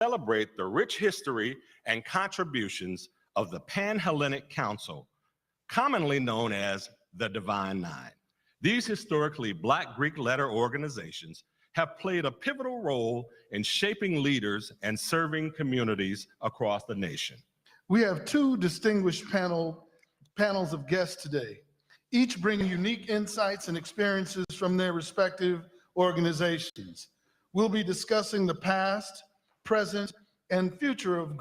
celebrate the rich history and contributions of the Pan-Hellenic Council, commonly known as the Divine Nine. These historically Black Greek letter organizations have played a pivotal role in shaping leaders and serving communities across the nation. We have two distinguished panels of guests today, each bringing unique insights and experiences from their respective organizations. We'll be discussing the past, present, and future of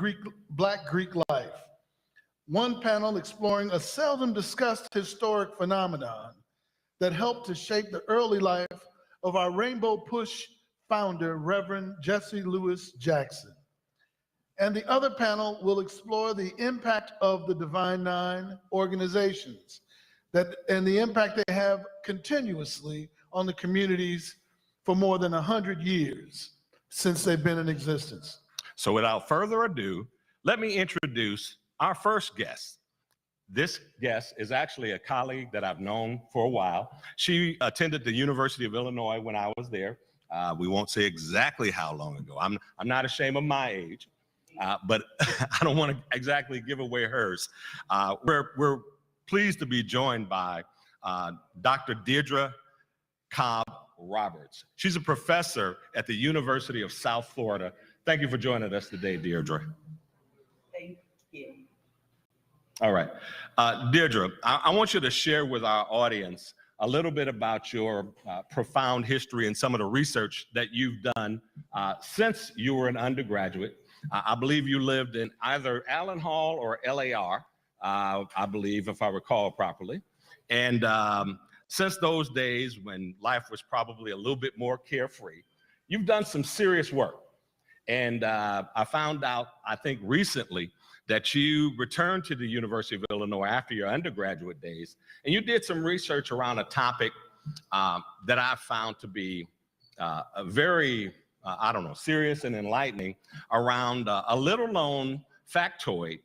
Black Greek life. One panel exploring a seldom discussed historic phenomenon that helped to shape the early life of our Rainbow Push founder, Reverend Jesse Louis Jackson. And the other panel will explore the impact of the Divine Nine organizations and the impact they have continuously on the communities for more than 100 years since they've been in existence. So without further ado, let me introduce our first guest. This guest is actually a colleague that I've known for a while. She attended the University of Illinois when I was there. We won't say exactly how long ago. I'm not ashamed of my age, but I don't want to exactly give away hers. We're pleased to be joined by Dr. Deirdre Cobb Roberts. She's a professor at the University of South Florida. Thank you for joining us today, Deirdre. Thank you. All right. Deirdre, I want you to share with our audience a little bit about your profound history and some of the research that you've done since you were an undergraduate. I believe you lived in either Allen Hall or LAR, I believe, if I recall properly. And since those days when life was probably a little bit more carefree, you've done some serious work. And I found out, I think recently, that you returned to the University of Illinois after your undergraduate days, and you did some research around a topic that I found to be a very, serious and enlightening around a little known factoid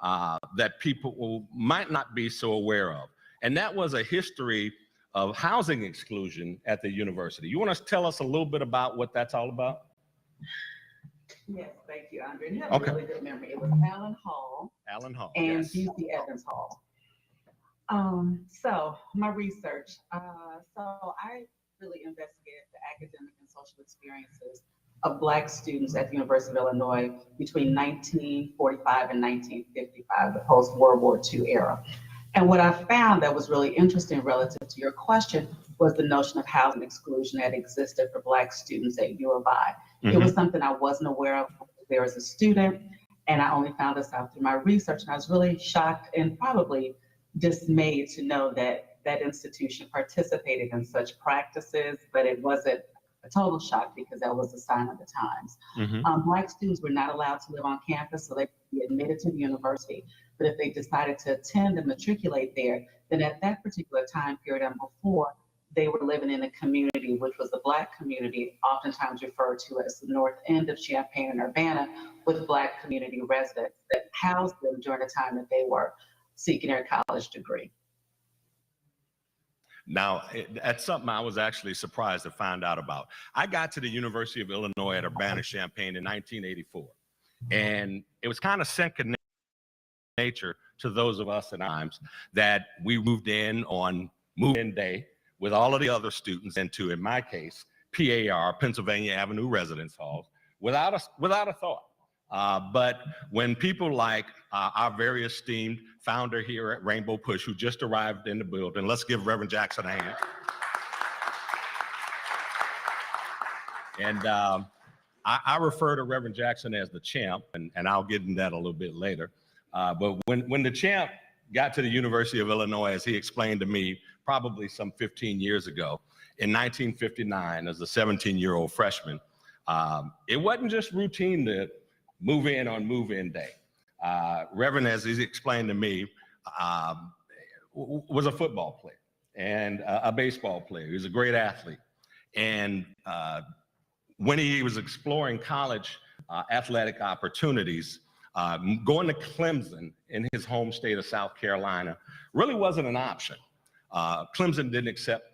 that people might not be so aware of. And that was a history of housing exclusion at the university. You want to tell us a little bit about what that's all about? Yes, thank you, Andre. You have a really good memory. It was Allen Hall. Allen Hall, and yes. UC Evans Hall. So my research. So I really investigated the academic and social experiences of Black students at the University of Illinois between 1945 and 1955, the post-World War II era. And what I found that was really interesting relative to your question was the notion of housing exclusion that existed for Black students at U of I. It was something I wasn't aware of there as a student, and I only found this out through my research. And I was really shocked and probably dismayed to know that that institution participated in such practices, but it wasn't a total shock because that was a sign of the times. Black students were not allowed to live on campus, so they could be admitted to the university. But if they decided to attend and matriculate there, then at that particular time period and before, they were living in a community, which was the Black community, oftentimes referred to as the north end of Champaign and Urbana, with Black community residents that housed them during the time that they were seeking their college degree. Now, that's something I was actually surprised to find out about. I got to the University of Illinois at Urbana-Champaign in 1984, and it was kind of second nature to those of us at times that we moved in on move-in day with all of the other students into, in my case, PAR, Pennsylvania Avenue Residence Halls, without a thought. But when people like our very esteemed founder here at Rainbow Push, who just arrived in the building, let's give Reverend Jackson a hand. And I refer to Reverend Jackson as the champ, and I'll get into that a little bit later. But when the champ got to the University of Illinois, as he explained to me probably some 15 years ago, in 1959, as a 17-year-old freshman, it wasn't just routine to move in on move-in day. Reverend, as he explained to me, was a football player and a baseball player. He was a great athlete. And when he was exploring college athletic opportunities, going to Clemson in his home state of South Carolina really wasn't an option. Clemson didn't accept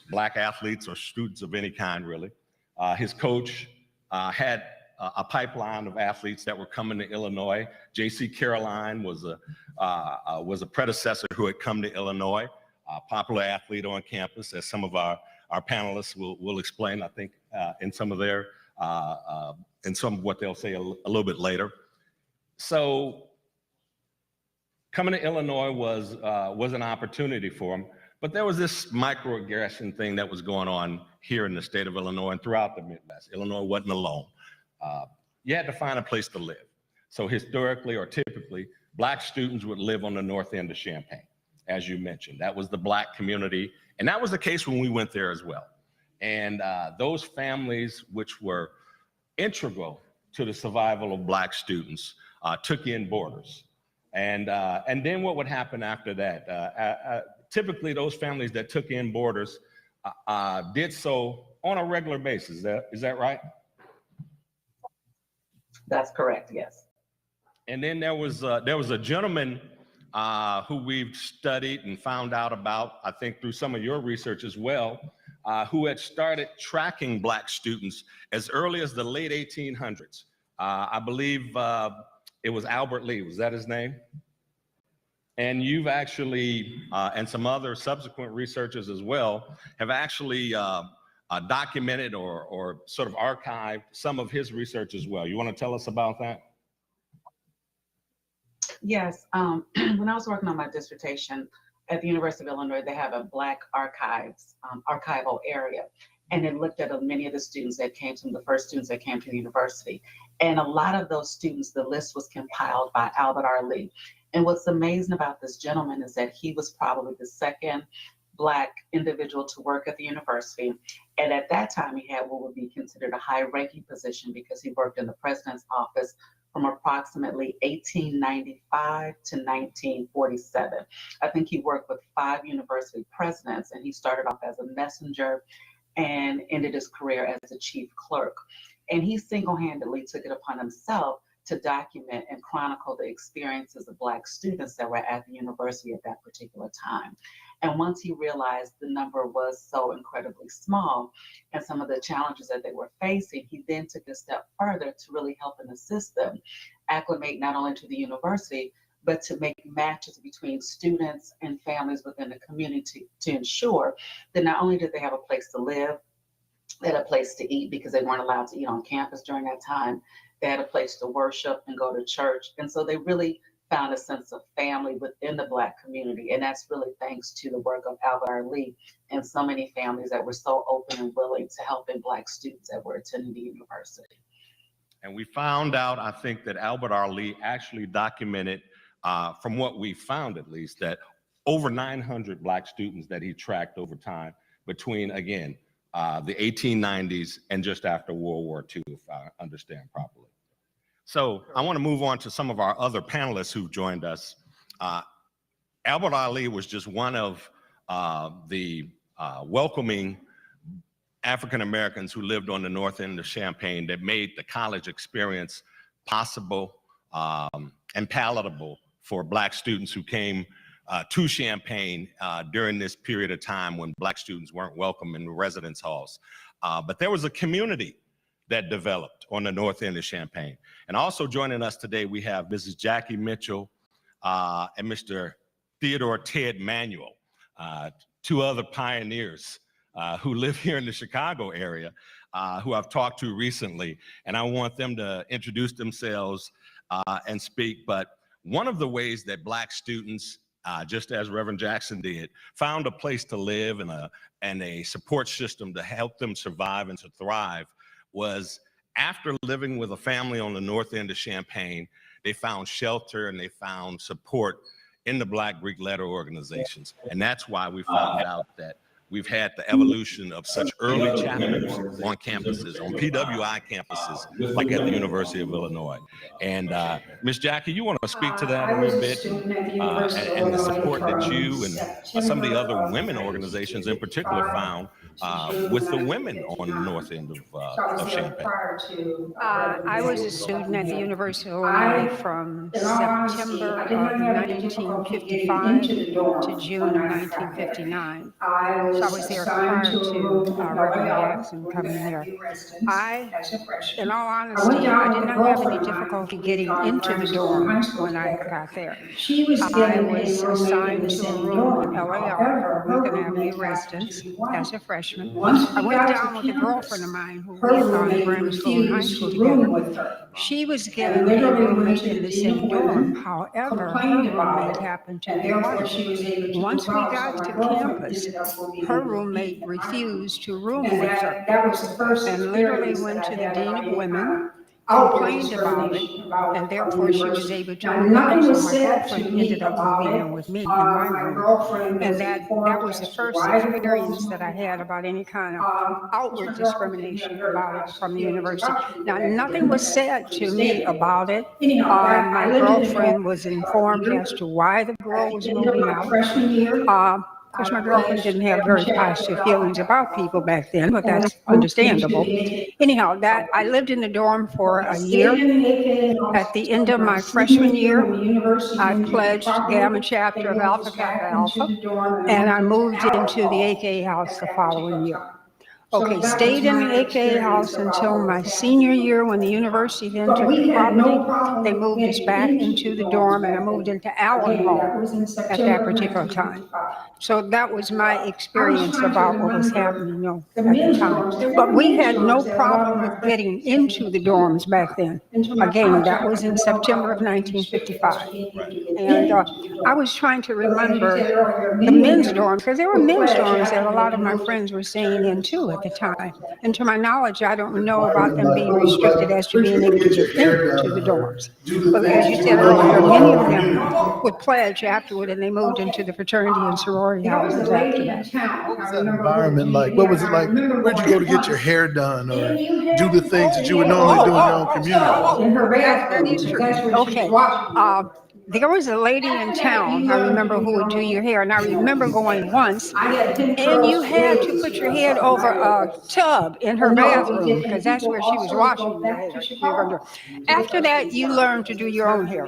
Black athletes or students of any kind, really. His coach had a pipeline of athletes that were coming to Illinois. J.C. Caroline was a predecessor who had come to Illinois, a popular athlete on campus, as some of our panelists will explain, I think, in some of their, in some of what they'll say a little bit later. So coming to Illinois was an opportunity for him, but there was this microaggression thing that was going on here in the state of Illinois and throughout the Midwest. Illinois wasn't alone. You had to find a place to live. So historically or typically, Black students would live on the north end of Champaign, as you mentioned. That was the Black community, and that was the case when we went there as well. And those families, which were integral to the survival of Black students, took in boarders. And then what would happen after that? Typically, those families that took in boarders did so on a regular basis. Is that right? That's correct, yes. And then there was a gentleman who we've studied and found out about, I think through some of your research as well, who had started tracking Black students as early as the late 1800s. I believe it was Albert Lee, was that his name? And you've actually, and some other subsequent researchers as well, have actually documented or sort of archived some of his research as well. You want to tell us about that? Yes, when I was working on my dissertation at the University of Illinois, they have a Black archives, archival area. And it looked at many of the students that came to the first students that came to the university. And a lot of those students, the list was compiled by Albert R. Lee. And what's amazing about this gentleman is that he was probably the second Black individual to work at the university. And at that time, he had what would be considered a high-ranking position because he worked in the president's office from approximately 1895 to 1947. I think he worked with 5 university presidents, and he started off as a messenger and ended his career as a chief clerk. And he single-handedly took it upon himself to document and chronicle the experiences of Black students that were at the university at that particular time. And once he realized the number was so incredibly small and some of the challenges that they were facing, he then took a step further to really help and assist them acclimate not only to the university, but to make matches between students and families within the community to ensure that not only did they have a place to live, they had a place to eat because they weren't allowed to eat on campus during that time. They had a place to worship and go to church. And so they really found a sense of family within the Black community. And that's really thanks to the work of Albert R. Lee and so many families that were so open and willing to helping Black students that were attending the university. And we found out, I think, that Albert R. Lee actually documented, from what we found at least, that over 900 Black students that he tracked over time between, again, the 1890s and just after World War II, if I understand properly. So I want to move on to some of our other panelists who joined us. Albert R. Lee was just one of the welcoming African Americans who lived on the north end of Champaign that made the college experience possible and palatable for Black students who came to Champaign during this period of time when Black students weren't welcome in the residence halls. But there was a community that developed on the north end of Champaign. And also joining us today, we have Mrs. Jackie Mitchell and Mr. Theodore Ted Manuel, 2 other pioneers who live here in the Chicago area, who I've talked to recently. And I want them to introduce themselves and speak. But one of the ways that Black students, just as Reverend Jackson did, found a place to live and a support system to help them survive and to thrive was after living with a family on the north end of Champaign, they found shelter and they found support in the Black Greek letter organizations. And that's why we found out that we've had the evolution of such early chapters on campuses, on PWI campuses, like at the University of Illinois. And Ms. Jackie, you want to speak to that a little bit and the support that you and some of the other women organizations in particular found with the women on the north end of Champaign? I was a student at the University of Illinois from September of 1955 to June of 1959. So I was there prior to Reverend Jackson coming there. In all honesty, I did not have any difficulty getting into the dorm when I got there. I was assigned to a room in LAR, Lincoln Avenue residence, as a freshman. I went down with a girlfriend of mine who we had gone to grammar school and high school together. She was given a roommate in the same dorm. However, her roommate happened to be white. Once we got to campus, her roommate refused to room with her and literally went to the Dean of Women, complained about it, and therefore she was able to move on. So my girlfriend ended up moving in with me in my room. And that was the first experience that I had about any kind of outward discrimination about it from the university. Now, nothing was said to me about it. My girlfriend was informed as to why the girl was moving out. Of course, my girlfriend didn't have very positive feelings about people back then, but that's understandable. Anyhow, I lived in the dorm for a year. At the end of my freshman year, I pledged Gamma chapter of Alpha Kappa Alpha, and I moved into the AKA house the following year. Okay, stayed in the AKA house until my senior year when the university then took the property. They moved us back into the dorm, and I moved into Allen Hall at that particular time. So that was my experience about what was happening, at the time. But we had no problem with getting into the dorms back then. Again, that was in September of 1955. And I was trying to remember the men's dorms, because there were men's dorms that a lot of my friends were staying in too at the time. And to my knowledge, I don't know about them being restricted as to being able to get into the dorms. But as you said earlier, many of them would pledge afterward, and they moved into the fraternity and sorority houses after that. What was that environment like? What was it like? Where'd you go to get your hair done or do the things that you would normally do in your own community? Okay. There was a lady in town, I remember, who would do your hair. And I remember going once, and you had to put your head over a tub in her bathroom, because that's where she was washing your hair. After that, you learned to do your own hair,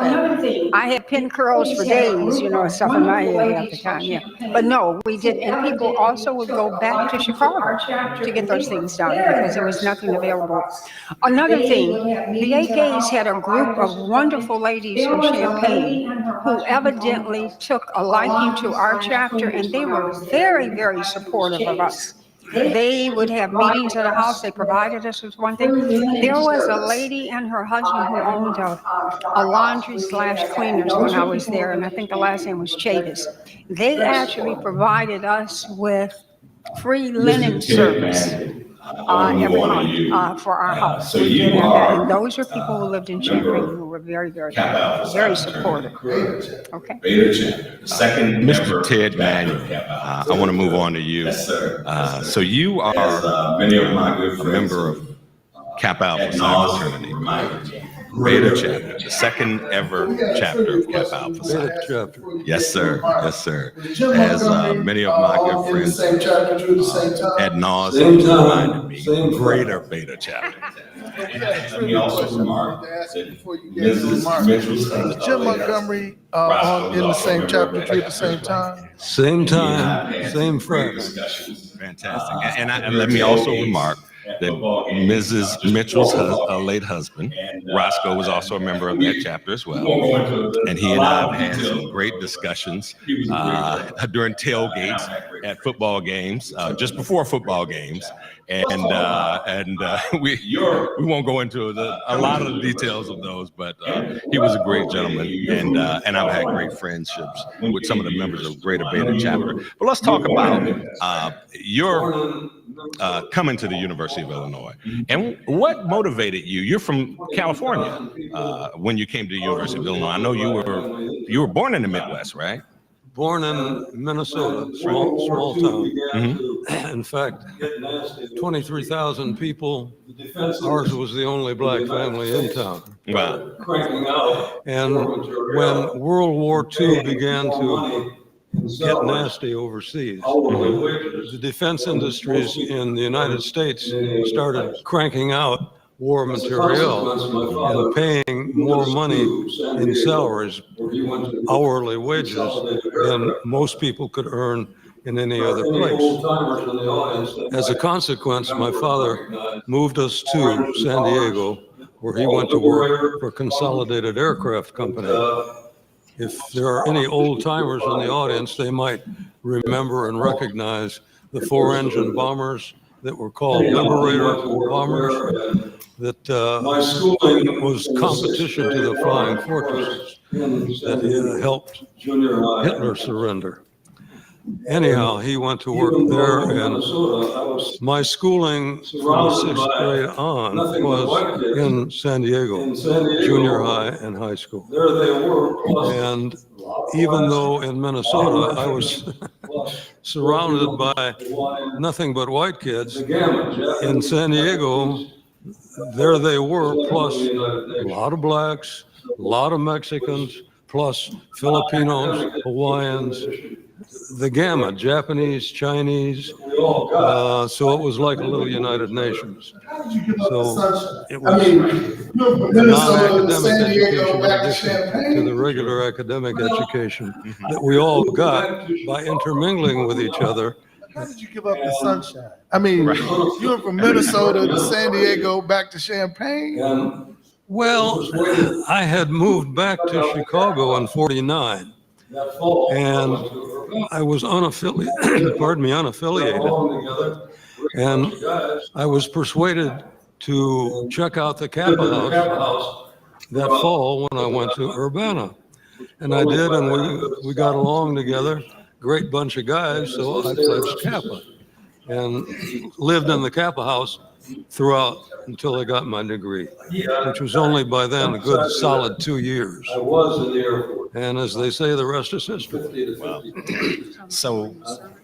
I had pin curls for days, stuff in my head at the time, yeah. But no, we did, and people also would go back to Chicago to get those things done because there was nothing available. Another thing, the AKs had a group of wonderful ladies from Champaign who evidently took a liking to our chapter, and they were very, very supportive of us. They would have meetings at the house. They provided us with one thing. There was a lady and her husband who owned a laundry/cleaners when I was there, and I think the last name was Chavis. They actually provided us with free linen service every month for our house. So you are, and those were people who lived in Champaign who were very, very, very supportive. Okay. Beta chapter, the second Mr. Ted Manuel, I want to move on to you. Yes, sir. So you are many of my good a friends member of Kappa Alpha at Psi nauseam fraternity, reminded me. Beta chapter, the second ever chapter of Kappa Alpha Psi. Yes, sir. Yes, sir. As many of my good friends ad nauseam reminded me, greater Beta chapter. Let me also remark that Mrs. Mitchell, Jim Montgomery in the same chapter at the same time? Same time, same great friends. discussions. Fantastic. And let me also remark that Mrs. Mitchell's late husband, Roscoe, was also a member of that chapter as well. And he and I have had some great discussions during tailgates at football games, just before football games. And we won't go into a lot of the details of those, but he was a great gentleman, and I've had great friendships with some of the members of Greater Beta Chapter. But let's talk about your coming to the University of Illinois, and what motivated you. You're from California when you came to the University of Illinois. I know you were born in the Midwest, right? Born in Minnesota, small town. Mm-hmm. In fact, 23,000 people. Ours was the only black family in town. Wow. And when World War II began to get nasty overseas. The defense industries in the United States started cranking out war materiel and paying more money in salaries, hourly wages, than most people could earn in any other place. As a consequence, my father moved us to San Diego, where he went to work for Consolidated Aircraft Company. If there are any old timers in the audience, they might remember and recognize the 4-engine bombers that were called Liberator bombers that was competition to the Flying Fortresses that helped Hitler surrender. Anyhow, he went to work there, and my schooling from the 6th grade on was in San Diego, junior high and high school. And even though in Minnesota I was surrounded by nothing but white kids, in San Diego, there they were, plus a lot of blacks, a lot of Mexicans, plus Filipinos, Hawaiians, the gamut, Japanese, Chinese. So it was like a little United Nations. So it was a non-academic education in addition to the regular academic education that we all got by intermingling with each other. How did you give up the sunshine? I mean, you went from Minnesota to San Diego, back to Champaign? Well, I had moved back to Chicago in '49, and I was unaffiliated, and I was persuaded to check out the Kappa House that fall when I went to Urbana. And I did, and we got along together, great bunch of guys, so I pledged Kappa and lived in the Kappa House throughout until I got my degree, which was only by then a good solid 2 years. And as they say, the rest is history. Wow. So,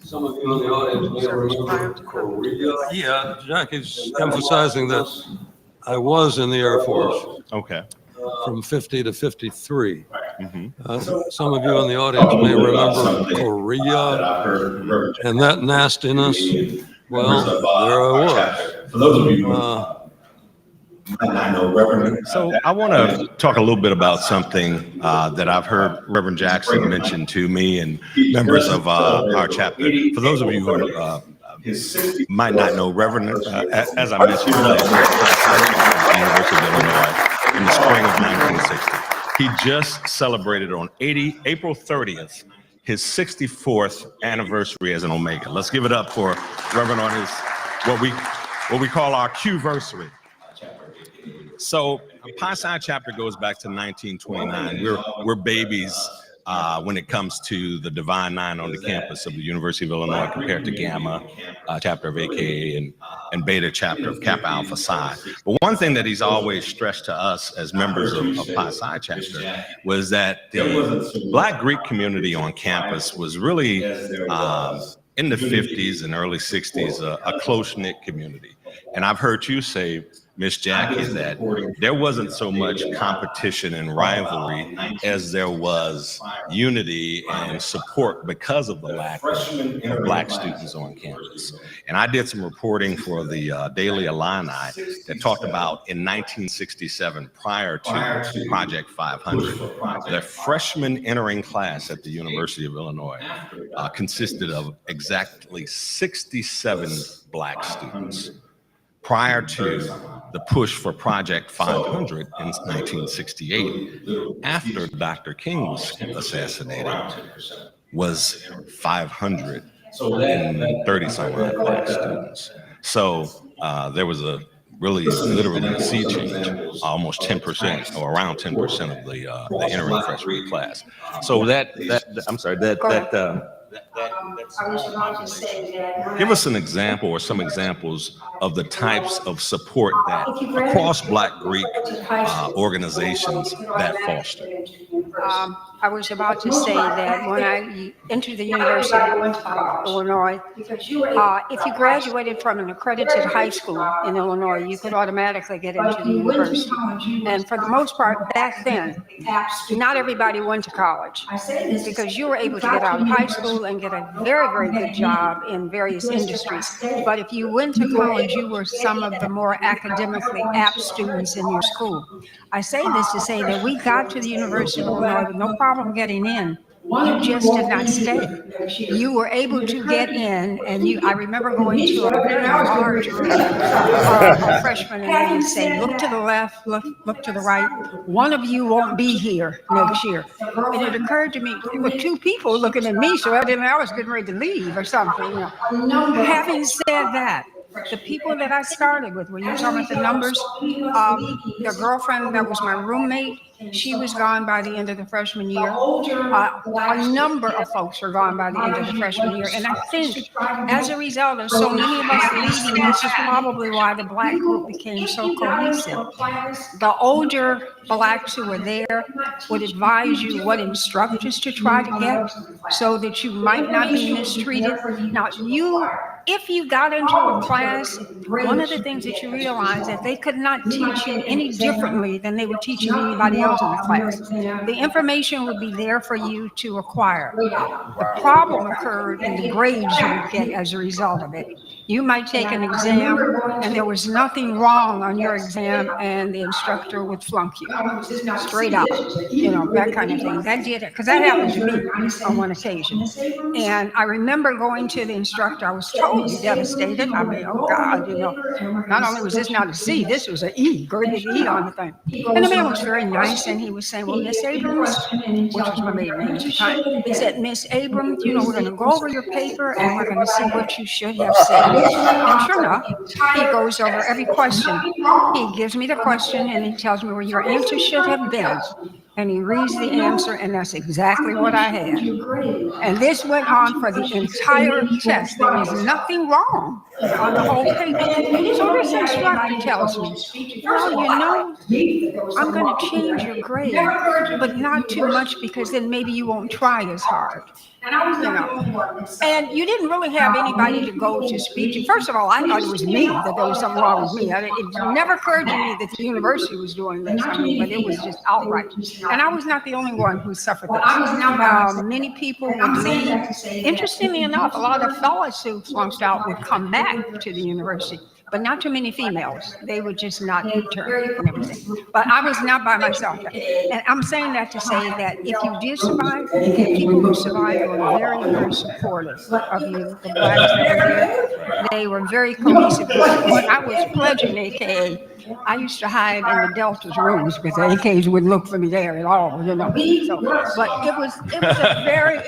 Some of you in the audience may remember Korea. Yeah, Jack is emphasizing that I was in the Air Force okay. from 50 to 53. Some of you in the audience may remember Korea and that nastiness. Well, there I was. For those of you who might not know, Reverend. So I want to talk a little bit about something that I've heard Reverend Jackson mention to me and members of our chapter. For those of you who might not know, Reverend, as I mentioned earlier, at the University of Illinois in the spring of 1960. He just celebrated on April 30th, his 64th anniversary as an Omega. Let's give it up for Reverend on his, what we call our Q-versary. So Pi Psi chapter goes back to 1929. We're babies when it comes to the Divine Nine on the campus of the University of Illinois compared to Gamma chapter of AKA and Beta chapter of Kappa Alpha Psi. But one thing that he's always stressed to us as members of Pi Psi chapter was that the Black Greek community on campus was really in the 50s and early 60s a close-knit community. And I've heard you say, Miss Jackie, that there wasn't so much competition and rivalry as there was unity and support because of the lack of Black students on campus. And I did some reporting for the Daily Illini that talked about in 1967, prior to Project 500, the freshman entering class at the University of Illinois consisted of exactly 67 Black students. Prior to the push for Project 500 in 1968, after Dr. King was assassinated, was 530 some odd Black students. So there was literally a sea change, almost 10% or around 10% of the entering freshman class. So I was about to say that. give us an example or some examples of the types of support that across Black Greek organizations that foster. I was about to say that when I entered the University of Illinois, if you graduated from an accredited high school in Illinois, you could automatically get into the university. And for the most part, back then, not everybody went to college because you were able to get out of high school and get a very, very good job in various industries. But if you went to college, you were some of the more academically apt students in your school. I say this to say that we got to the University of Illinois with no problem getting in. You just did not stay. You were able to get in, and I remember going to a very large group of freshmen, and they would say, look to the left, look to the right. One of you won't be here next year. And it occurred to me, there were two people looking at me, so evidently I was getting ready to leave or something. Having said that, the people that I started with, when you're talking about the numbers, the girlfriend that was my roommate, she was gone by the end of the freshman year. A number of folks were gone by the end of the freshman year. And I think as a result of so many of us leaving, this is probably why the Black group became so cohesive. The older Blacks who were there would advise you what instructors to try to get so that you might not be mistreated. Now, if you got into a class, one of the things that you realize that they could not teach you any differently than they were teaching anybody else in the class. The information would be there for you to acquire. The problem occurred in the grades you would get as a result of it. You might take an exam and there was nothing wrong on your exam and the instructor would flunk you straight out, that kind of thing. That did it, because that happened to me on one occasion. And I remember going to the instructor, I was totally devastated. I mean, oh God, not only was this not a C, this was an E, great big E on the thing. And the man was very nice, and he was saying, well, Miss Abrams, which was my maiden name at the time, he said, Miss Abrams, we're going to go over your paper and we're going to see what you should have said. And sure enough, he goes over every question. He gives me the question and he tells me where your answer should have been. And he reads the answer, and that's exactly what I had. And this went on for the entire test. There was nothing wrong on the whole paper. So this instructor tells me, well, I'm going to change your grade, but not too much, because then maybe you won't try as hard. And you didn't really have anybody to go to speak to. First of all, I thought it was me, that there was something wrong with me. It never occurred to me that the university was doing this. But it was just outright. And I was not the only one who suffered this. Many people would leave. Interestingly enough, a lot of fellows who flunked out would come back to the university, but not too many females. They would just not return and everything. But I was not by myself. And I'm saying that to say that if you did survive, the people who survived were very, very supportive of you. The Blacks that were there, they were very cohesive. When I was pledging AKA, I used to hide in the Delta's rooms because the AKs wouldn't look for me there at all, So, but it was a very,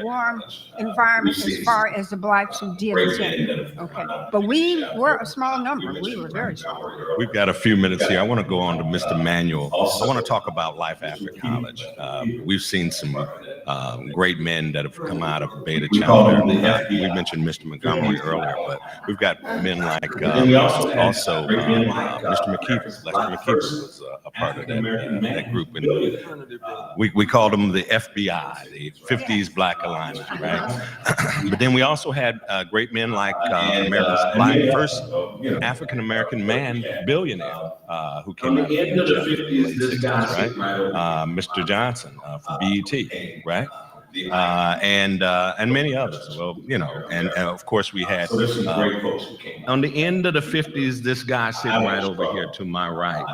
warm environment as far as the Blacks who did attend. Okay, but we were a small number. We were very small. We've got a few minutes here. I want to go on to Mr. Manuel. I want to talk about life after college. We've seen some great men that have come out of Beta Chapter. We mentioned Mr. Montgomery earlier, but we've got men like also Mr. McKeever. Lester McKeever was a part of that group. And we called them the FBI, the 50s Black Alliance, right? But then we also had great men like America's first African-American man billionaire who came out of the late 60s, right? Mr. Johnson from BET, right? And many others. Well, and of course we had on the end of the 50s, this guy sitting right over here to my right,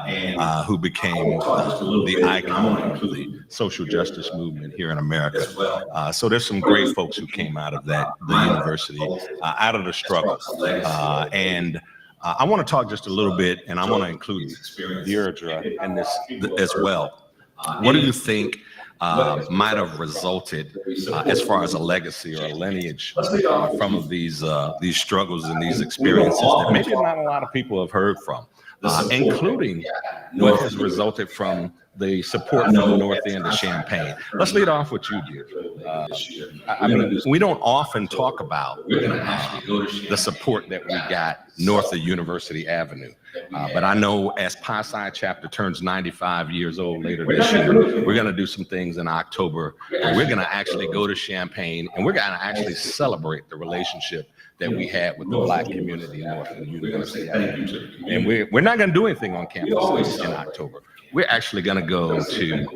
who became the icon of the social justice movement here in America. So there's some great folks who came out of the university, out of the struggle. And I want to talk just a little bit, and I want to include Deirdre in this as well. What do you think might have resulted as far as a legacy or a lineage from these struggles and these experiences that maybe not a lot of people have heard from? including what has resulted from the support from the North End of Champaign. Let's lead off with you, Deirdre. I mean, we don't often talk about the support that we got north of University Avenue. But I know as Pi Psi chapter turns 95 years old later this year, we're going to do some things in October. And we're going to actually go to Champaign, and we're going to actually celebrate the relationship that we had with the Black community north of University Avenue. And we're not going to do anything on campus in October. We're actually going to go to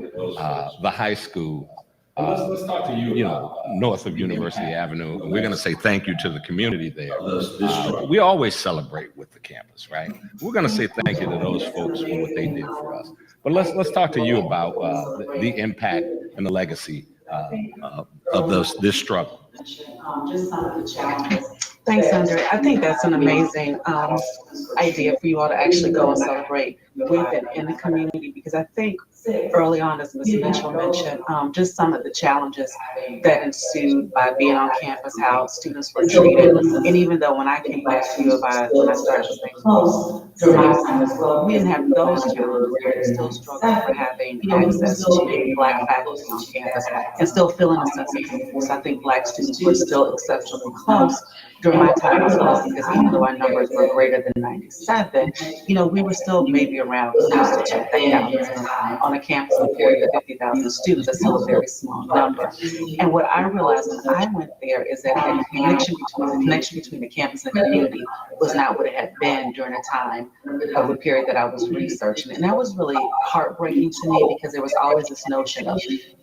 the high school, north of University Avenue. And we're going to say thank you to the community there. We always celebrate with the campus, right? We're going to say thank you to those folks for what they did for us. But let's talk to you about the impact and the legacy of this struggle. Thanks, Andre. I think that's an amazing idea for you all to actually go and celebrate with it in the community, because I think early on, as Ms. Mitchell mentioned, just some of the challenges that ensued by being on campus, how students were treated. And even though when I came back to U of I, when I started to think close, we didn't have those challenges. We were still struggling for having access to Black faculty on campus and still feeling a sense of community. I think Black students were still exceptionally close during my time as well, because even though our numbers were greater than 97, we were still maybe around close to 2,000 on a campus of 50,000 students. That's still a very small number. And what I realized when I went there is that the connection between the campus and the community was not what it had been during a time of the period that I was researching. And that was really heartbreaking to me, because there was always this notion of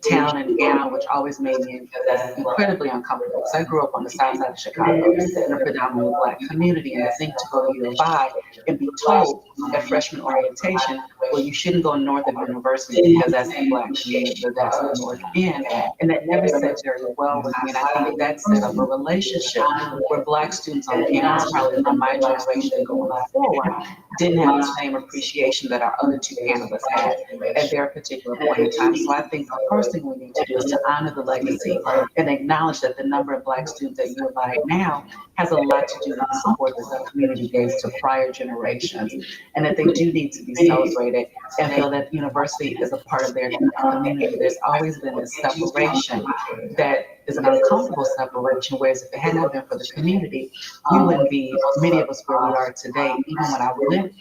town and gown, which always made me incredibly uncomfortable, because I grew up on the south side of Chicago in a predominantly Black community, and I think to go to U of I and be told at freshman orientation, well, you shouldn't go north of University because that's the Black community, or that's the North End, and that never sat very well with me. And I think that set up a relationship where Black students on campus, probably from my generation going forward, didn't have the same appreciation that our other two panelists had at their particular point in time. So I think the first thing we need to do is to honor the legacy and acknowledge that the number of Black students at U of I now has a lot to do with the support that the community gave to prior generations, and that they do need to be celebrated and feel that university is a part of their community. There's always been this separation that is an uncomfortable separation, whereas if it had not been for the community, we wouldn't be, many of us, where we are today. Even when I lived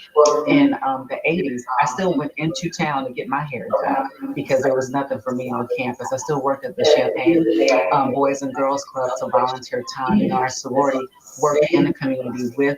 in the 80s, I still went into town to get my hair done because there was nothing for me on campus. I still worked at the Champaign Boys and Girls Club to volunteer time. Our sorority worked in the community with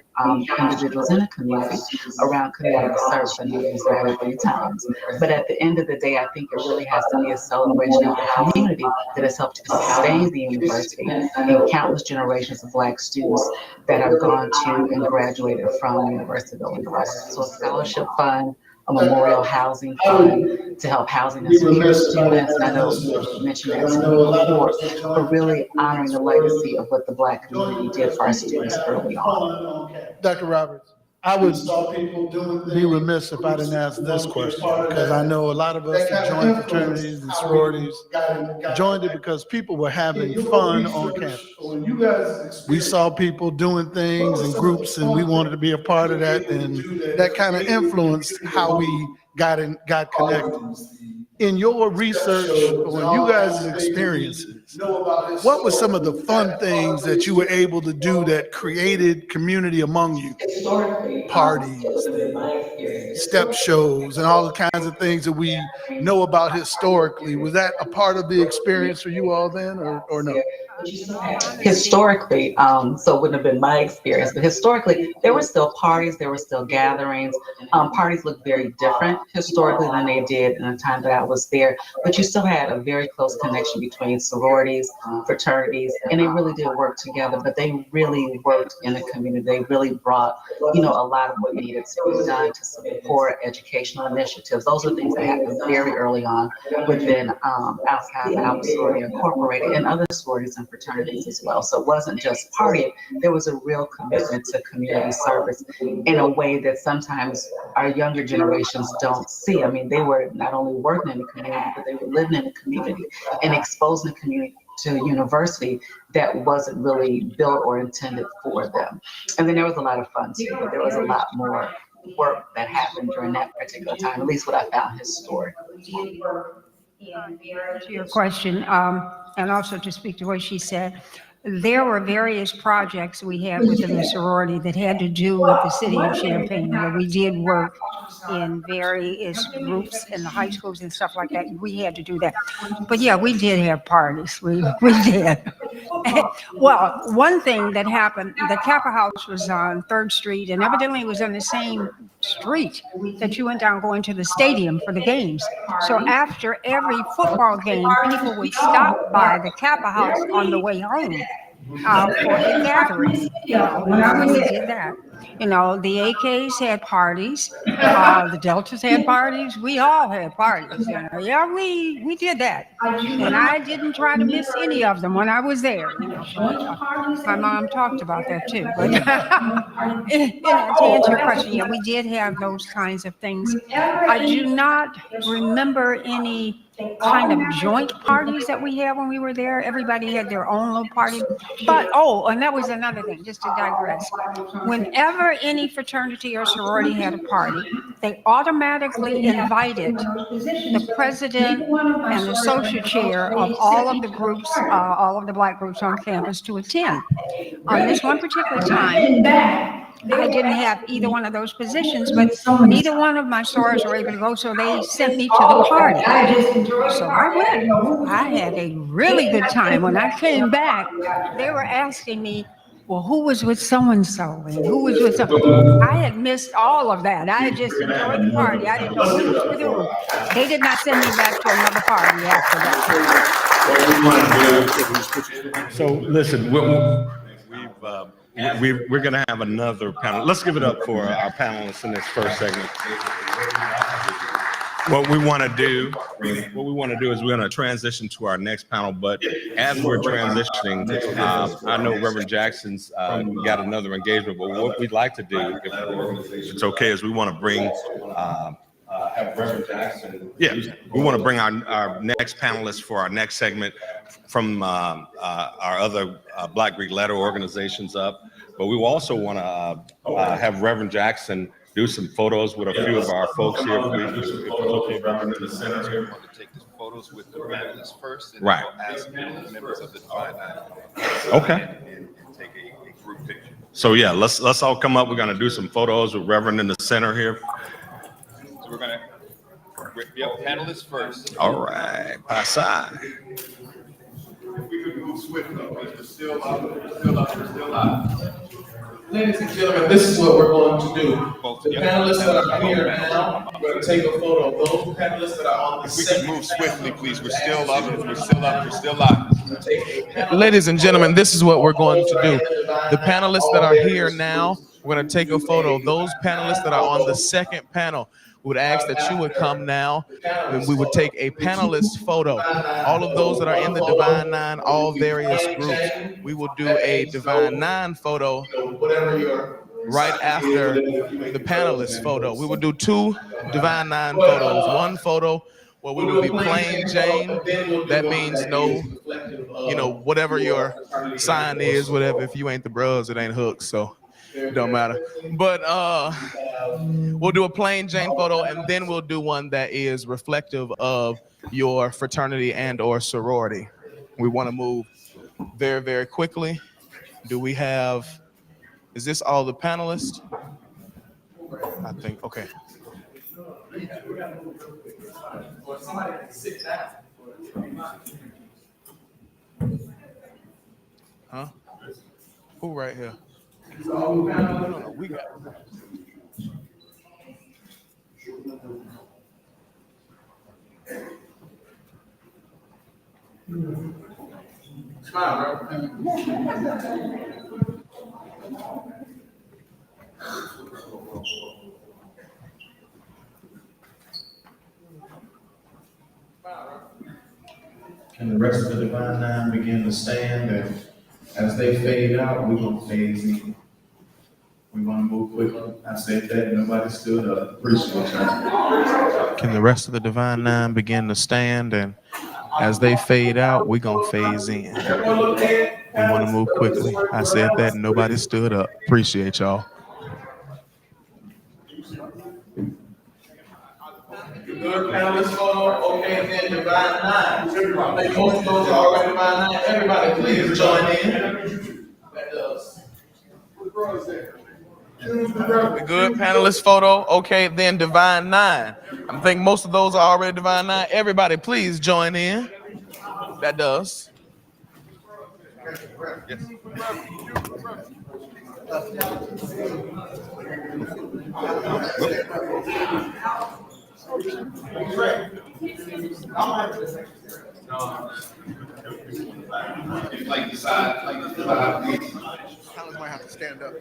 individuals in the community around community service. I know these are 3 times. But at the end of the day, I think it really has to be a celebration of the community that has helped to sustain the university and countless generations of Black students that have gone to and graduated from the University of Illinois. So a scholarship fund, a memorial housing fund to help housing and secure students. And I know you mentioned that to me before, but really honoring the legacy of what the Black community did for our students early on. Dr. Roberts, I would be remiss if I didn't ask this question, because I know a lot of us who joined fraternities and sororities joined it because people were having fun on campus. We saw people doing things in groups, and we wanted to be a part of that, and that kind of influenced how we got connected. In your research, or in you guys' experiences, what were some of the fun things that you were able to do that created community among you? Parties, step shows, and all the kinds of things that we know about historically. Was that a part of the experience for you all then, or no? Historically, so it wouldn't have been my experience, but historically, there were still parties, there were still gatherings. Parties looked very different historically than they did in the time that I was there, but you still had a very close connection between sororities, fraternities, and they really did work together, but they really worked in the community. They really brought, a lot of what needed to be done to support educational initiatives. Those are things that happened very early on within outside the Alpha Sorority Incorporated and other sororities and fraternities as well. So it wasn't just partying. There was a real commitment to community service in a way that sometimes our younger generations don't see. I mean, they were not only working in the community, but they were living in the community and exposing the community to a university that wasn't really built or intended for them. And then there was a lot of fun too, but there was a lot more work that happened during that particular time, at least what I found historically. To your question, and also to speak to what she said, there were various projects we had within the sorority that had to do with the city of Champaign, where we did work in various groups in the high schools and stuff like that. We had to do that. But yeah, we did have parties. We did. Well, one thing that happened, the Kappa House was on 3rd Street, and evidently it was on the same street that you went down going to the stadium for the games. So after every football game, people would stop by the Kappa House on the way home for a gathering. We did that. You know, the AKs had parties, the Deltas had parties, we all had parties. You know? Yeah, we did that. And I didn't try to miss any of them when I was there. You know, but, my mom talked about that too. But to answer your question, yeah, we did have those kinds of things. I do not remember any kind of joint parties that we had when we were there. Everybody had their own little party. But, and that was another thing, just to digress. Whenever any fraternity or sorority had a party, they automatically invited the president and the social chair of all of the groups, all of the Black groups on campus to attend. On this one particular time, I didn't have either one of those positions, but neither one of my sorors were able to go, so they sent me to the party. So I went. I had a really good time. When I came back, they were asking me, well, who was with so-and-so and who was with so. I had missed all of that. I had just enjoyed the party. I didn't know who was with who. They did not send me back to another party after that. So listen, we're going to have another panel. Let's give it up for our panelists in this first segment. What we want to do is we're going to transition to our next panel. But as we're transitioning, I know Reverend Jackson's got another engagement. But what we'd like to do, if it's okay, is we want to bring have Reverend Jackson. Yeah, we want to bring our next panelist for our next segment from our other Black Greek letter organizations up. But we also want to have Reverend Jackson do some photos with a few of our folks here. If it's okay, Reverend, in the center here. Want to take the photos with the panelists first, and Right. we'll ask the members of the Divine Nine. Okay. And take a group picture. So yeah, let's all come up. We're gonna do some photos with Reverend in the center here. So we're gonna be up panelists first. All right, pasa. If we could move swiftly, because we're still live. Ladies and gentlemen, this is what we're going to do. Both, The yeah. panelists that are here now, we're going to take a photo of those panelists that are on the If we second. can move swiftly, please. We're still live. Ladies and gentlemen, this is what we're going to do. The panelists that are here now, we're going to take a photo of those panelists that are on the second panel. We would ask that you would come now, and we would take a panelist photo. All of those that are in the Divine Nine, all various groups, we will do a Divine Nine photo right after the panelist photo. We will do two Divine Nine photos. One photo where we will be plain Jane. That means no, whatever your sign is, whatever. If you ain't the bros, it ain't hooks, so it don't matter. But we'll do a plain Jane photo, and then we'll do one that is reflective of your fraternity and or sorority. We want to move very, very quickly. Do we have, is this all the panelists? I think, okay. Huh? Who right here? No, we got it. Smile, bro. Can the rest of the Divine Nine begin to stand, and as they fade out, we're gonna phase in. We wanna move quickly. I said that, nobody stood up. Appreciate y'all. Can the rest of the Divine Nine begin to stand, and as they fade out, we're gonna phase in. We want to move quickly. I said that, nobody stood up. Appreciate y'all. You good, panelist photo? Okay, then divine nine. I think most of those are already divine nine. Everybody, please join in. That does. We good, panelist photo? Okay, then divine nine. I think most of those are already divine nine. Everybody, please join in. That does. Like the side, please. College might have to stand up.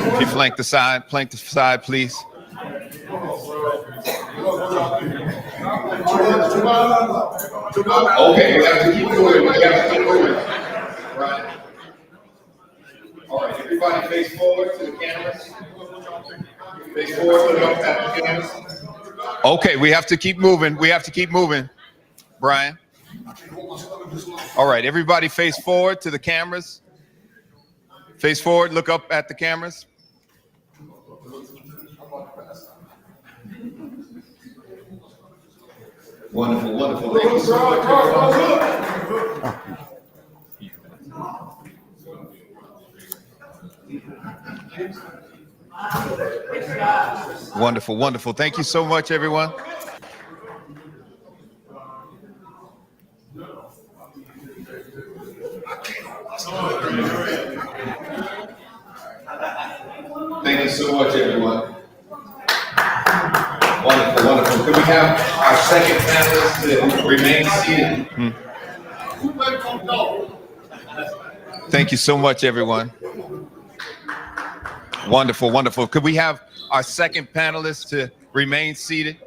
If you flank the side, please. Okay, we have to keep moving. Right. All right, everybody face forward to the cameras. Face forward to the cameras. Okay, we have to keep moving. Brian. All right, everybody face forward to the cameras. Face forward, look up at the cameras. Wonderful. Thank you so much. Wonderful. Thank you so much, everyone. Thank you so much, everyone. Wonderful. Could we have our second panelist to remain seated? Thank you so much, everyone. Wonderful. Could we have our second panelist to remain seated?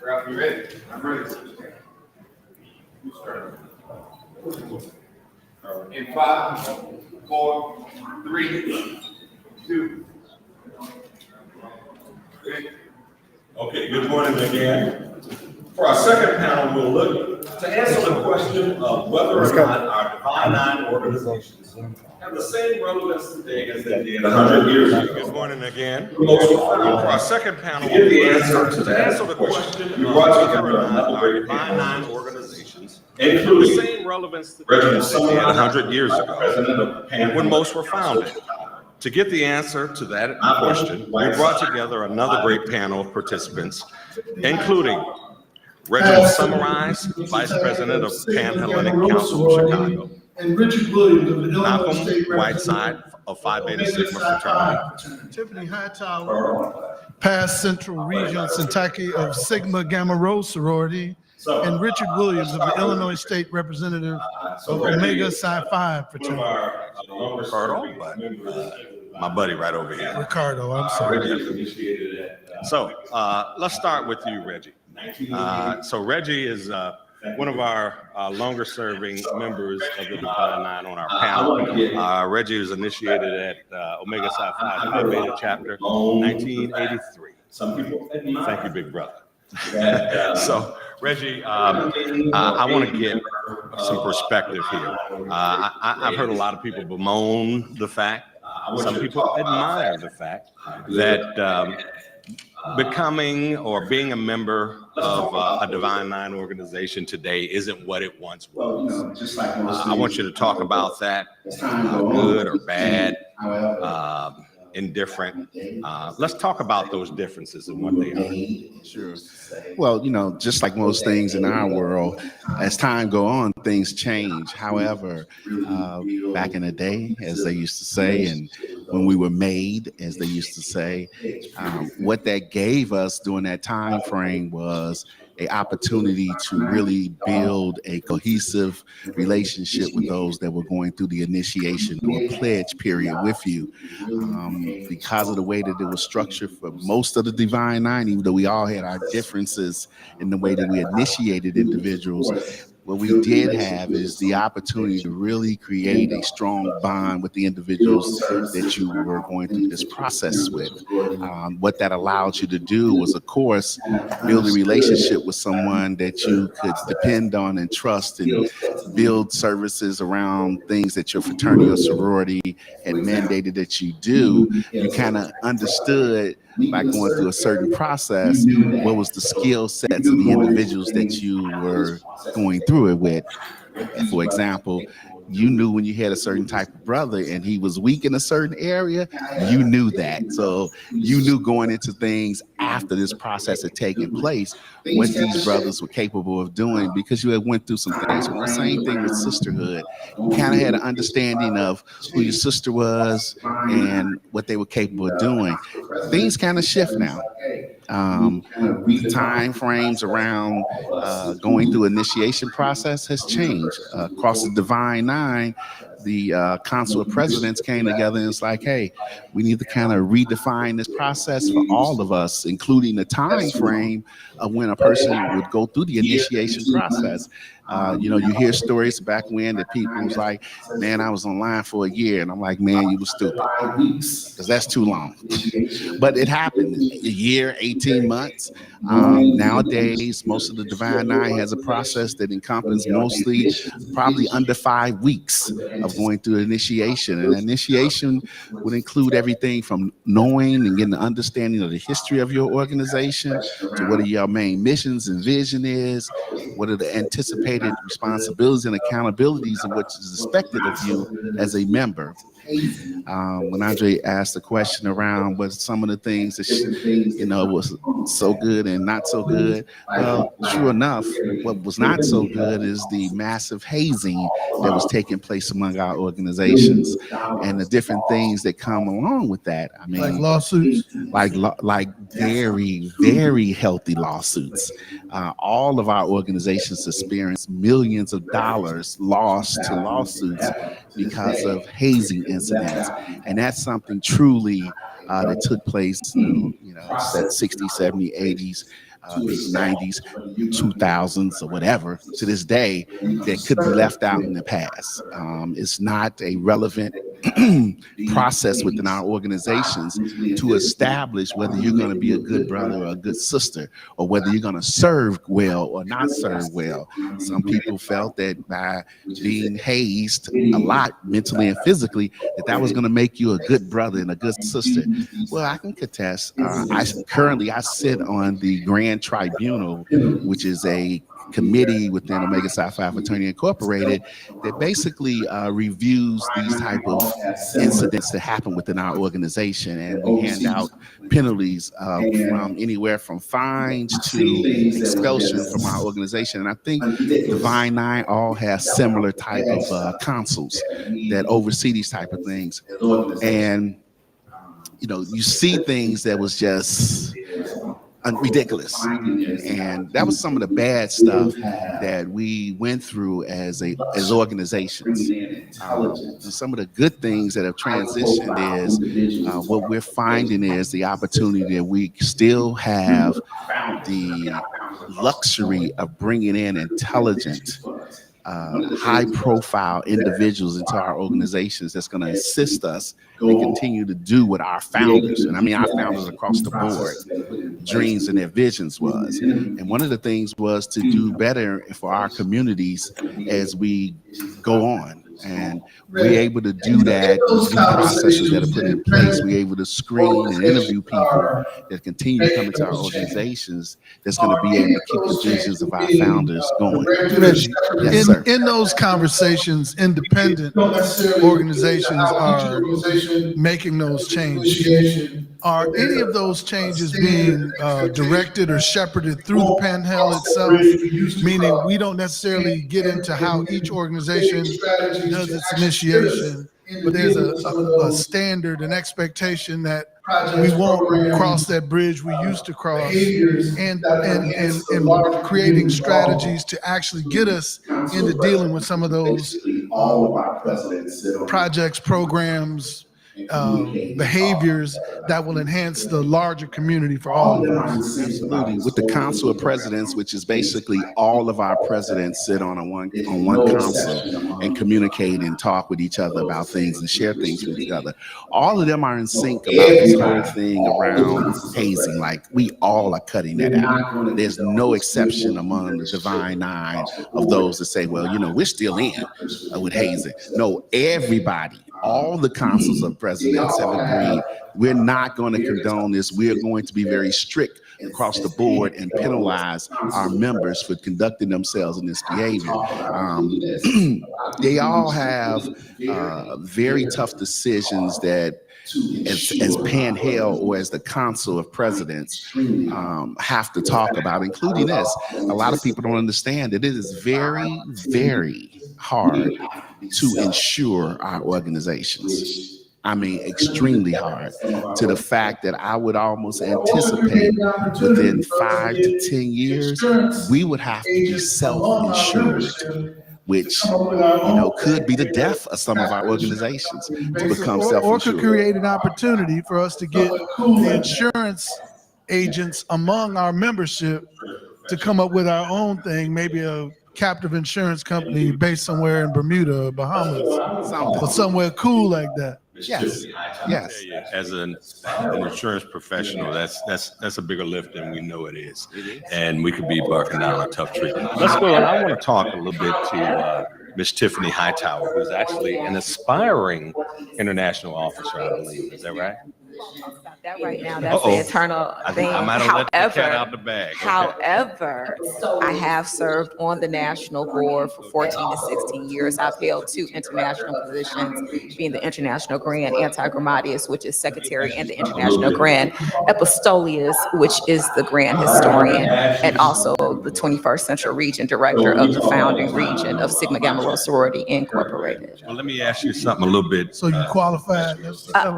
Ralph, you ready? I'm ready. You start. In 5, 4, 3, 2. Okay, good morning again. For our second panel, we'll look to answer the question of whether or not our Divine Nine organizations have the same relevance today as they did 100 years ago. Good morning again. For our second panel, we'll look to answer the question of whether or not our Divine Nine organizations include the same relevance today as they did 100 years ago, when most were founded. To get the answer to that question, we brought together another great panel of participants, including Reginald Summarize, Vice President of Pan-Hellenic Council of Chicago. And Richard Williams of the Illinois Malcolm State Whiteside of Phi Beta Sigma Fraternity. Tiffany Hightower, past Central Regional Kentucky of Sigma Gamma Rho Sorority, and Richard Williams of the Illinois State Representative of Omega Psi Phi Fraternity. Ricardo, but my buddy right over here. Ricardo, I'm sorry. So let's start with you, Reggie. So Reggie is one of our longer serving members of the Divine Nine on our panel. Reggie was initiated at Omega Psi Phi Beta chapter 1983. Thank you, big brother. So Reggie, I want to get some perspective here. I've heard a lot of people bemoan the fact, some people admire the fact that becoming or being a member of a Divine Nine organization today isn't what it once was. I want you to talk about that, good or bad, indifferent. Let's talk about those differences and what they are. Sure. Well, you know, just like most things in our world, as time go on, things change. However, back in the day, as they used to say, and when we were made, as they used to say, what that gave us during that time frame was an opportunity to really build a cohesive relationship with those that were going through the initiation or pledge period with you. Because of the way that it was structured for most of the Divine Nine, even though we all had our differences in the way that we initiated individuals, what we did have is the opportunity to really create a strong bond with the individuals that you were going through this process with. What that allowed you to do was, of course, build a relationship with someone that you could depend on and trust, and build services around things that your fraternity or sorority had mandated that you do. You kind of understood by going through a certain process what was the skill sets of the individuals that you were going through it with. And for example, you knew when you had a certain type of brother and he was weak in a certain area, you knew that. So you knew going into things after this process had taken place what these brothers were capable of doing, because you had went through some things. So the same thing with sisterhood. You kind of had an understanding of who your sister was and what they were capable of doing. Things kind of shift now. The time frames around going through initiation process has changed. Across the Divine Nine, the Council of Presidents came together and it's like, hey, we need to kind of redefine this process for all of us, including the time frame of when a person would go through the initiation process. You know, you hear stories back when that people was like, man, I was online for a year. And I'm like, man, you were stupid, because that's too long. But it happened a year, 18 months. Nowadays, most of the Divine Nine has a process that encompasses mostly probably under 5 weeks of going through initiation. And initiation would include everything from knowing and getting an understanding of the history of your organization, to what are your main missions and vision is, what are the anticipated responsibilities and accountabilities of what is expected of you as a member. When Andre asked the question around what some of the things that you know was so good and not so good, well, true enough, what was not so good is the massive hazing that was taking place among our organizations and the different things that come along with that. I mean, Like lawsuits? like very, very healthy lawsuits. All of our organizations experienced millions of dollars lost to lawsuits because of hazing incidents. And that's something truly that took place, you know, that 60s, 70s, 80s, 90s, 2000s, or whatever, to this day, that could be left out in the past. It's not a relevant process within our organizations to establish whether you're going to be a good brother or a good sister, or whether you're going to serve well or not serve well. Some people felt that by being hazed a lot mentally and physically, that was going to make you a good brother and a good sister. Well, I can contest. I sit on the Grand Tribunal, which is a committee within Omega Psi Phi Fraternity Incorporated that basically reviews these type of incidents that happen within our organization, and we hand out penalties from anywhere from fines to expulsion from our organization. And I think Divine Nine all have similar type of councils that oversee these type of things. And you know, you see things that was just ridiculous, and that was some of the bad stuff that we went through as organizations. Some of the good things that have transitioned is what we're finding is the opportunity that we still have the luxury of bringing in intelligent, high-profile individuals into our organizations that's going to assist us and continue to do what our founders, and I mean our founders across the board, dreams and their visions was. And one of the things was to do better for our communities as we go on. And we're able to do that through processes that are put in place. We're able to screen and interview people that continue to come into our organizations that's going to be able to keep the visions of our founders going. Yes, sir. In those conversations, independent organizations are making those changes. Are any of those changes being directed or shepherded through the panel itself? Meaning we don't necessarily get into how each organization does its initiation, but there's a standard, an expectation that we won't cross that bridge we used to cross, and creating strategies to actually get us into dealing with some of those projects, programs, behaviors that will enhance the larger community for all of us. Absolutely. With the Council of Presidents, which is basically all of our presidents sit on one council and communicate and talk with each other about things and share things with each other. All of them are in sync about this whole thing around hazing. Like, we all are cutting that out. There's no exception among the Divine Nine of those that say, well, you know, we're still in with hazing. No, everybody, all the councils of presidents have agreed, we're not going to condone this. We are going to be very strict across the board and penalize our members for conducting themselves in this behavior. They all have very tough decisions that as Pan-Hel or as the Council of Presidents have to talk about, including this. A lot of people don't understand that it is very, very hard to ensure our organizations. I mean, extremely hard, to the fact that I would almost anticipate within 5 to 10 years, we would have to be self-insured, which, you know, could be the death of some of our organizations to become self-insured. Or could create an opportunity for us to get the insurance agents among our membership to come up with our own thing, maybe a captive insurance company based somewhere in Bermuda or Bahamas, or somewhere cool like that. Yes. Yes. As an insurance professional, that's a bigger lift than we know it is. And we could be barking down a tough tree. Let's go. And I want to talk a little bit to Miss Tiffany Hightower, who's actually an aspiring international officer, I believe. Is that right? About that right now. That's the eternal thing. I might have let the cat out the bag. Okay. However, I have served on the national board for 14 to 16 years. I've held 2 international positions, being the International Grand Anti-Grammatius, which is secretary, and the International Grand Epistolius, which is the Grand Historian, and also the 21st Central Region Director of the founding region of Sigma Gamma Rho Sorority Incorporated. Well, let me ask you something a little bit. So you qualified?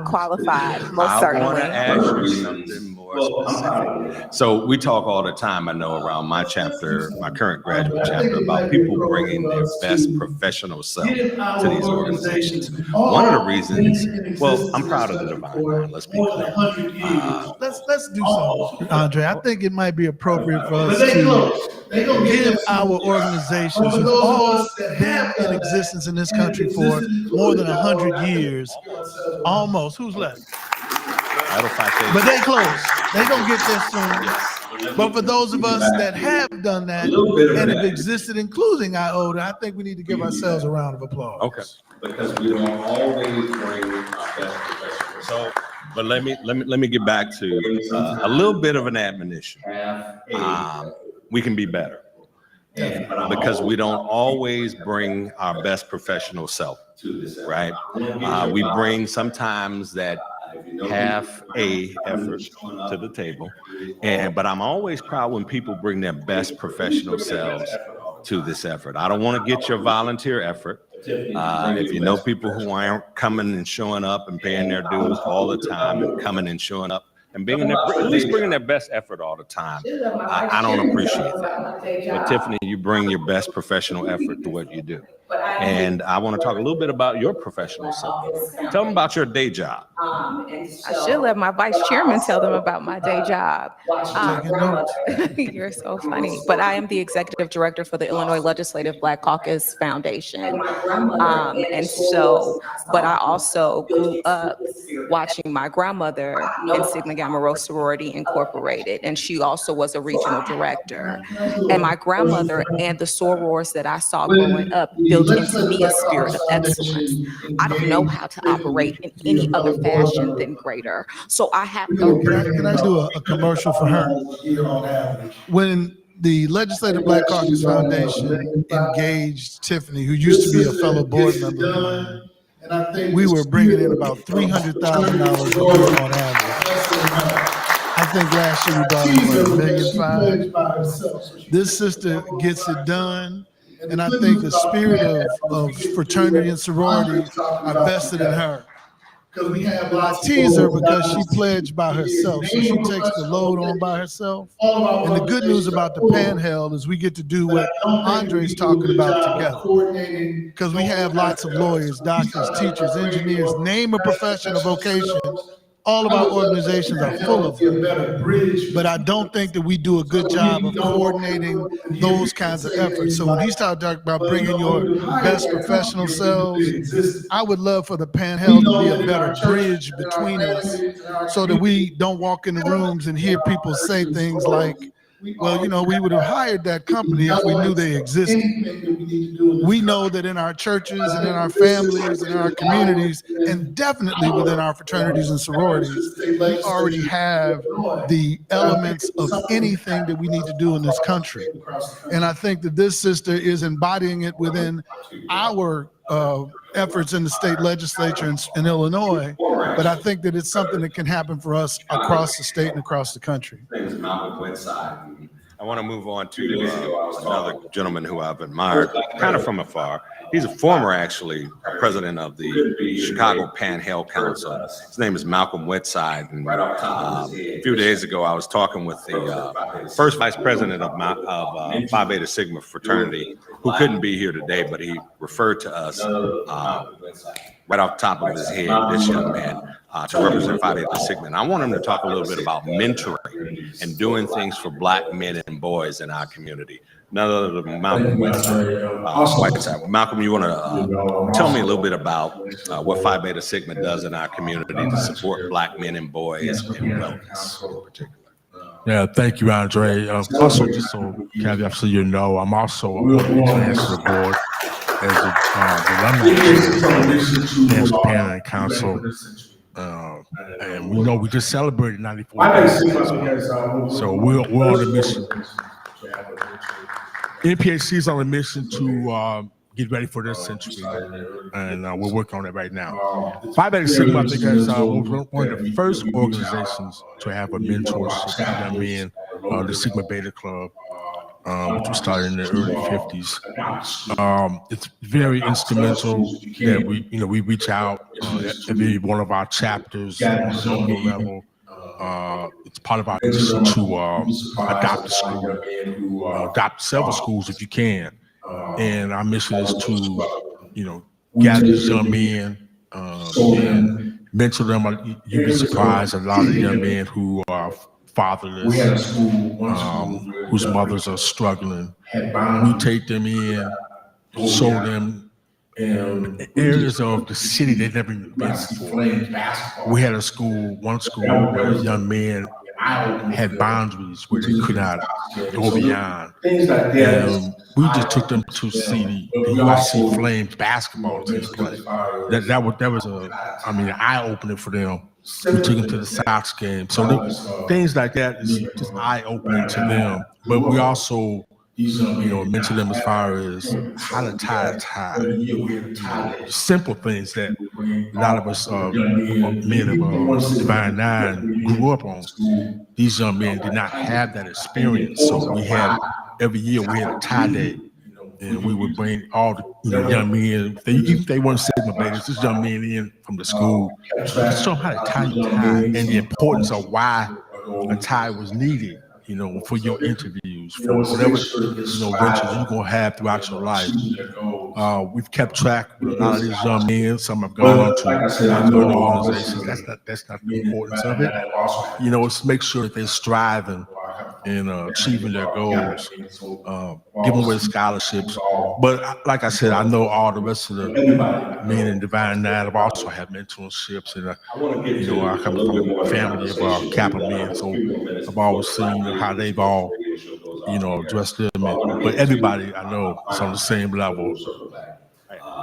Qualified, most I certainly. want to ask you something more specific. So we talk all the time, I know, around my chapter, my current graduate chapter, about people bringing their best professional self to these organizations. One of the reasons, well, I'm proud of the Divine Nine, let's be clear. Let's do something, Andre. I think it might be appropriate for us to give our organizations who've all been in existence in this country for more than 100 years, almost. Who's left? But they close. They gonna get there soon. But for those of us that have done that and have existed, including IOTA, I think we need to give ourselves a round of applause. Okay. Because we don't always bring our best professionals. So, but let me get back to a little bit of an admonition. We can be better. because we don't always bring our best professional self, right? We bring sometimes that half a effort to the table, but I'm always proud when people bring their best professional selves to this effort. I don't want to get your volunteer effort. If you know people who aren't coming and showing up and paying their dues all the time and coming and showing up and at least bringing their best effort all the time, I don't appreciate that. But Tiffany, you bring your best professional effort to what you do. And I want to talk a little bit about your professional self. Tell them about your day job. I should let my vice chairman tell them about my day job. You're so funny. But I am the executive director for the Illinois Legislative Black Caucus Foundation. But I also grew up watching my grandmother in Sigma Gamma Rho Sorority Incorporated, and she also was a regional director. And my grandmother and the sorors that I saw growing up built into me a spirit of excellence. I don't know how to operate in any other fashion than greater. So I have to. Can I do a commercial for her? When the Legislative Black Caucus Foundation engaged Tiffany, who used to be a fellow board member, we were bringing in about $300,000 a year on average. I think last year we brought in $1.5 million. This sister gets it done. And I think the spirit of fraternity and sorority are vested in her. I tease her because she pledged by herself, so she takes the load on by herself. And the good news about the Panhandle is we get to do what Andre's talking about together. Because we have lots of lawyers, doctors, teachers, engineers, name a profession, a vocation. All of our organizations are full of them, but I don't think that we do a good job of coordinating those kinds of efforts. So when he started talking about bringing your best professional selves, I would love for the Panhandle to be a better bridge between us so that we don't walk in the rooms and hear people say things like, well, you know, we would have hired that company if we knew they existed. We know that in our churches and in our families and in our communities, and definitely within our fraternities and sororities, we already have the elements of anything that we need to do in this country. And I think that this sister is embodying it within our efforts in the state legislature in Illinois, but I think that it's something that can happen for us across the state and across the country. I want to move on to another gentleman who I've admired kind of from afar. He's a former, actually, president of the Chicago Panhandle Council. His name is Malcolm Whitside. And a few days ago, I was talking with the first vice president of Phi Beta Sigma fraternity, who couldn't be here today, but he referred to us right off the top of his head, this young man, to represent Phi Beta Sigma. And I want him to talk a little bit about mentoring and doing things for Black men and boys in our community. None other than Malcolm Whitside. Malcolm, you want to tell me a little bit about what Phi Beta Sigma does in our community to support Black men and boys in wellness in particular? Yeah, thank you, Andre. Also, just so caveat, so you know, I'm also on the Chancellor Board as the alumni of the Panhandle Council. And we know we just celebrated 94 years. So we're on a mission. NPHC is on a mission to get ready for this century, and we're working on it right now. Phi Beta Sigma, I think, is one of the first organizations to have a mentorship for young men, the Sigma Beta Club, which was started in the early 50s. It's very instrumental that we reach out every one of our chapters on the local level. It's part of our mission to adopt a school, adopt several schools if you can. And our mission is to, gather these young men and mentor them. You'd be surprised, a lot of young men who are fatherless, whose mothers are struggling. We take them in, show them areas of the city they've never been before. We had one school where young men had boundaries where they could not go beyond. And we just took them to see the UIC Flames basketball team play. That was an eye-opener for them. We took them to the Sox game. So things like that is just eye-opening to them. But we also mentor them as far as how to tie a tie. Simple things that a lot of us men of Divine Nine grew up on. These young men did not have that experience. So we had, every year we had a tie day. And we would bring all the young men, if they weren't Sigma Betas, just young men in from the school, just show them how to tie your tie and the importance of why a tie was needed, for your interviews, for whatever, ventures you're going to have throughout your life. We've kept track with a lot of these young men. Some have gone on to other organizations. That's not the importance of it. It's make sure that they're striving and achieving their goals, giving away scholarships. But like I said, I know all the rest of the men in Divine Nine have also had mentorships, and I come from a family of Kappa men, so I've always seen how they've all, addressed them. But everybody I know is on the same level.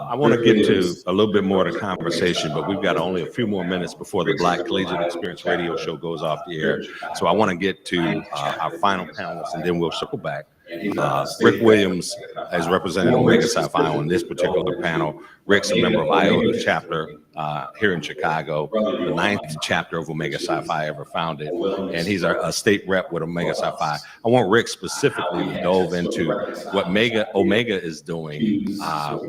I want to get to a little bit more of the conversation, but we've got only a few more minutes before the Black Collegiate Experience radio show goes off the air. So I want to get to our final panelists, and then we'll circle back. Rick Williams is representing Omega Psi Phi on this particular panel. Rick's a member of IOTA chapter here in Chicago, the 9th chapter of Omega Psi Phi ever founded, and he's a state rep with Omega Psi Phi. I want Rick specifically to delve into what Omega is doing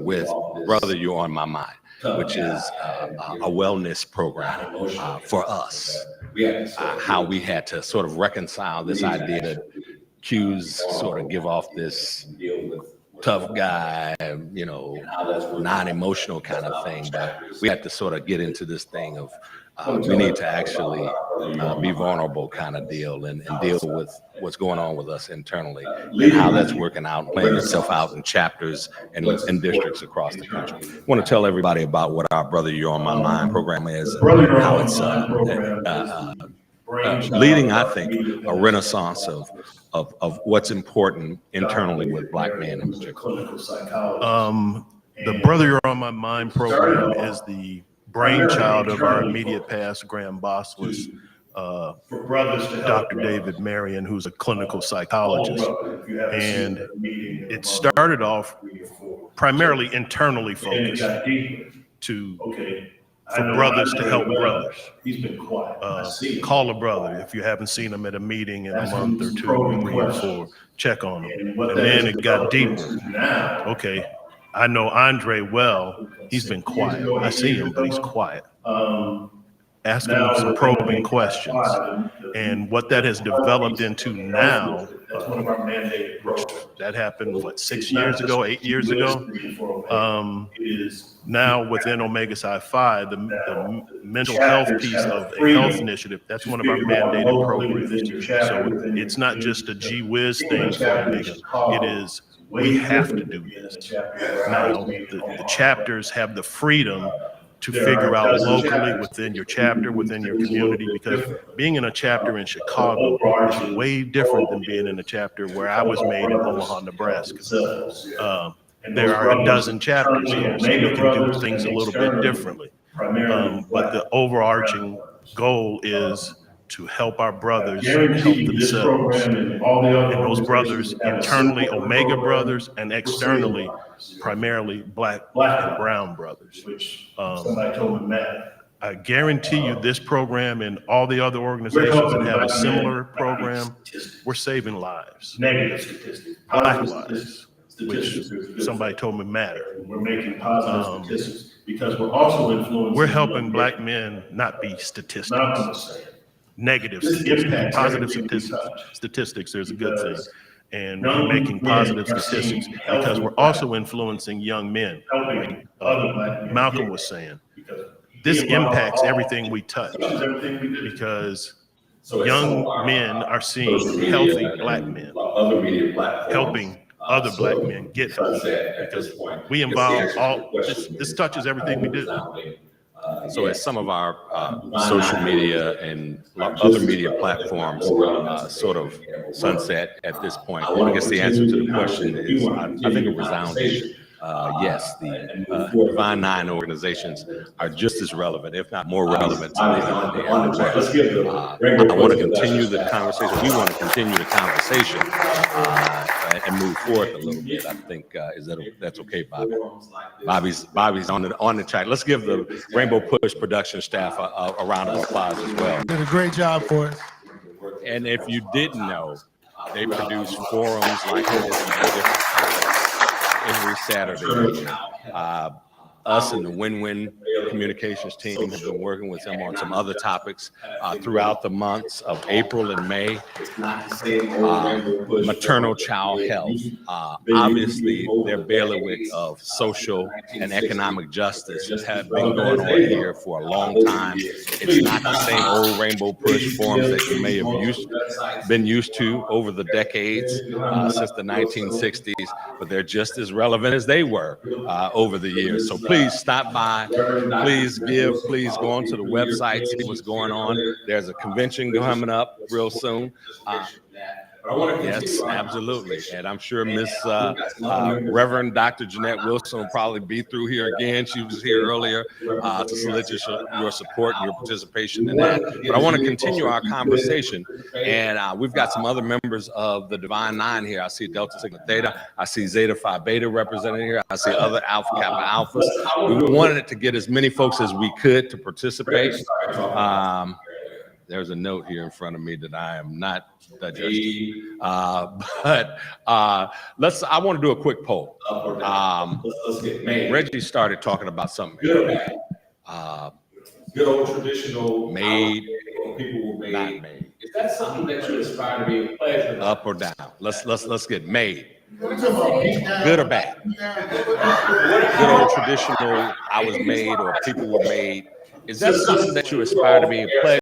with Brother You're on My Mind, which is a wellness program for us. How we had to sort of reconcile this idea that Q's sort of give off this tough guy, non-emotional kind of thing, but we had to sort of get into this thing of we need to actually be vulnerable kind of deal and deal with what's going on with us internally and how that's working out, playing itself out in chapters and in districts across the country. I want to tell everybody about what our Brother You're on My Mind program is, and how it's leading, I think, a renaissance of what's important internally with Black men in particular. The Brother You're on My Mind program is the brainchild of our immediate past Grand Boss, was Dr. David Marion, who's a clinical psychologist. And it started off primarily internally focused for brothers to help brothers. He's been quiet. Call a brother if you haven't seen him at a meeting in a month or 2 or 3 or 4. Check on him. And then it got deeper. Okay, I know Andre well. He's been quiet. I see him, but he's quiet. Ask him some probing questions. And what that has developed into now, that happened, 6 years ago, 8 years ago? Now within Omega Psi Phi, the mental health piece of a health initiative, that's one of our mandated programs. So it's not just a gee whiz thing for Omega. It is, we have to do this. Now, the chapters have the freedom to figure out locally within your chapter, within your community, because being in a chapter in Chicago is way different than being in a chapter where I was made in Omaha, Nebraska. There are a dozen chapters here, so we can do things a little bit differently. But the overarching goal is to help our brothers help themselves. And those brothers internally, Omega brothers, and externally, primarily Black and brown brothers. I guarantee you this program and all the other organizations that have a similar program, we're saving lives. Black lives, which somebody told me matter. We're making positive statistics because we're also influencing. We're helping Black men not be statistics. Negative statistics. Positive statistics, there's a good thing. And we're making positive statistics because we're also influencing young men. Like Malcolm was saying, this impacts everything we touch because young men are seeing healthy Black men helping other Black men get healthy because we involve all, this touches everything we do. So as some of our social media and other media platforms sort of sunset at this point, I guess the answer to the question is, I think a resounding yes. The Divine Nine organizations are just as relevant, if not more relevant today than they ever were. I want to continue the conversation. We want to continue the conversation and move forward a little bit. I think that's okay, Bobby. Bobby's on the track. Let's give the Rainbow Push production staff a round of applause as well. Did a great job for us. And if you didn't know, they produce forums like this on different topics every Saturday. Us and the Win-Win Communications team have been working with them on some other topics throughout the months of April and May. Maternal child health. Obviously, their bailiwick of social and economic justice has been going on here for a long time. It's not the same old Rainbow Push forums that you may have been used to over the decades since the 1960s, but they're just as relevant as they were over the years. So please stop by, please go onto the website, see what's going on. There's a convention coming up real soon. Yes, absolutely. And I'm sure Miss Reverend Dr. Jeanette Wilson will probably be through here again. She was here earlier to solicit your support and your participation in that. But I want to continue our conversation. And we've got some other members of the Divine Nine here. I see Delta Sigma Theta. I see Zeta Phi Beta represented here. I see other Alpha Kappa Alphas. We wanted to get as many folks as we could to participate. There's a note here in front of me that I am not digesting. But I want to do a quick poll. Reggie started talking about something. Good old traditional. Made, people were made. not made. Is that something that you aspire to be a pleasure? Up or down? Let's get made. Good or bad? Good old traditional, I was made or people were made. Is that something that you aspire to be a pleasure?